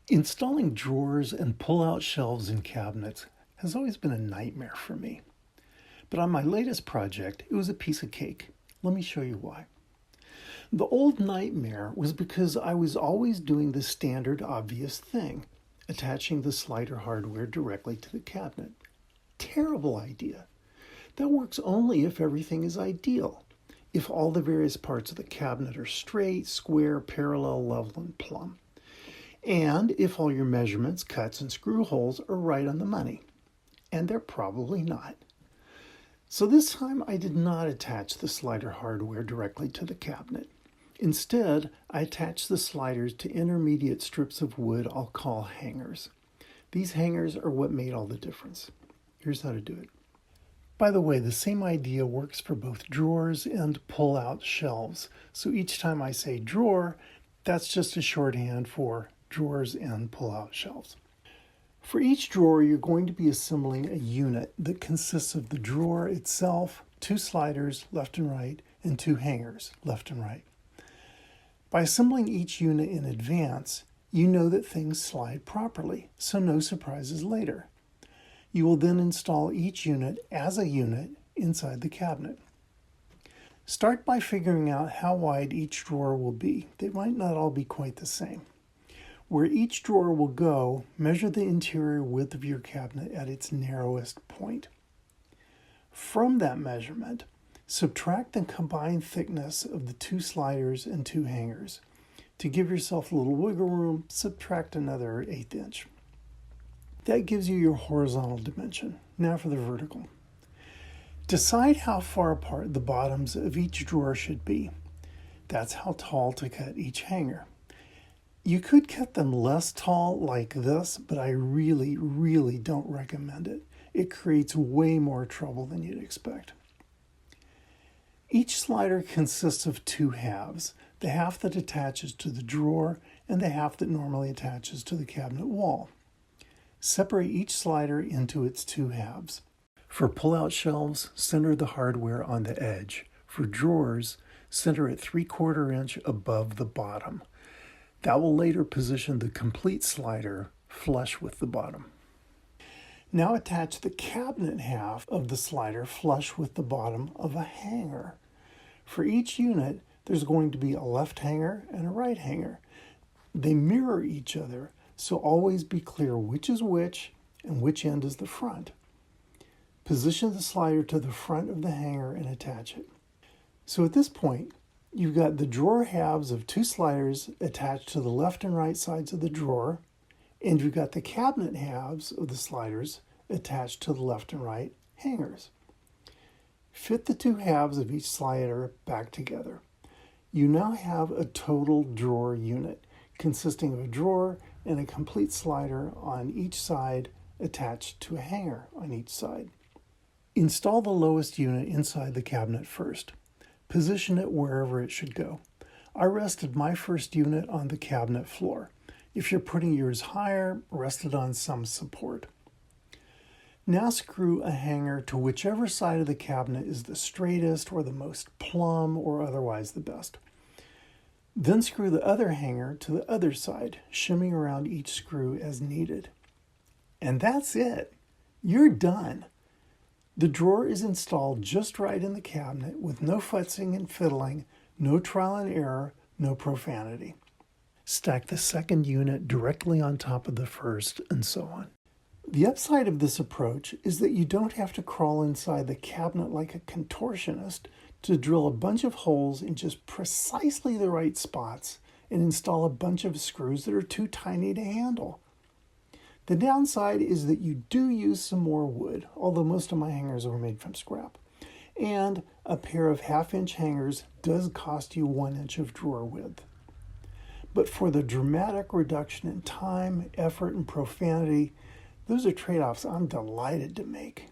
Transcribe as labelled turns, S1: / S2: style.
S1: Installing drawers and pull-out shelves in cabinets has always been a nightmare for me. But on my latest project, it was a piece of cake. Let me show you why. The old nightmare was because I was always doing the standard obvious thing, attaching the slider hardware directly to the cabinet. Terrible idea. That works only if everything is ideal. If all the various parts of the cabinet are straight, square, parallel, level, and plumb. And if all your measurements, cuts, and screw holes are right on the money. And they're probably not. So this time I did not attach the slider hardware directly to the cabinet. Instead, I attached the sliders to intermediate strips of wood I'll call hangers. These hangers are what made all the difference. Here's how to do it. By the way, the same idea works for both drawers and pull-out shelves. So each time I say drawer, that's just a shorthand for drawers and pull-out shelves. For each drawer, you're going to be assembling a unit that consists of the drawer itself, two sliders, left and right, and two hangers, left and right. By assembling each unit in advance, you know that things slide properly, so no surprises later. You will then install each unit as a unit inside the cabinet. Start by figuring out how wide each drawer will be. They might not all be quite the same. Where each drawer will go, measure the interior width of your cabinet at its narrowest point. From that measurement, subtract the combined thickness of the two sliders and two hangers. To give yourself a little wiggle room, subtract another 1/8 inch. That gives you your horizontal dimension. Now for the vertical. Decide how far apart the bottoms of each drawer should be. That's how tall to cut each hanger. You could cut them less tall like this, but I really don't recommend it. It creates way more trouble than you'd expect. Each slider consists of two halves, the half that attaches to the drawer and the half that normally attaches to the cabinet wall. Separate each slider into its two halves. For pull-out shelves, center the hardware on the edge. For drawers, center it 3/4 inch above the bottom. That will later position the complete slider flush with the bottom. Now attach the cabinet half of the slider flush with the bottom of a hanger. For each unit, there's going to be a left hanger and a right hanger. They mirror each other, so always be clear which is which and which end is the front. Position the slider to the front of the hanger and attach it. So at this point, you've got the drawer halves of two sliders attached to the left and right sides of the drawer, and you've got the cabinet halves of the sliders attached to the left and right hangers. Fit the two halves of each slider back together. You now have a total drawer unit consisting of a drawer and a complete slider on each side attached to a hanger on each side. Install the lowest unit inside the cabinet first. Position it wherever it should go. I rested my first unit on the cabinet floor. If you're putting yours higher, rest it on some support. Now screw a hanger to whichever side of the cabinet is the straightest or the most plumb or otherwise the best. Then screw the other hanger to the other side, shimming around each screw as needed. And that's it. You're done. The drawer is installed just right in the cabinet with no futzing and fiddling, no trial and error, no profanity. Stack the second unit directly on top of the first, and so on. The upside of this approach is that you don't have to crawl inside the cabinet like a contortionist to drill a bunch of holes in just precisely the right spots and install a bunch of screws that are too tiny to handle. The downside is that you do use some more wood, although most of my hangers were made from scrap. And a pair of 1/2 inch hangers does cost you 1 inch of drawer width. But for the dramatic reduction in time, effort, and profanity, those are trade-offs I'm delighted to make.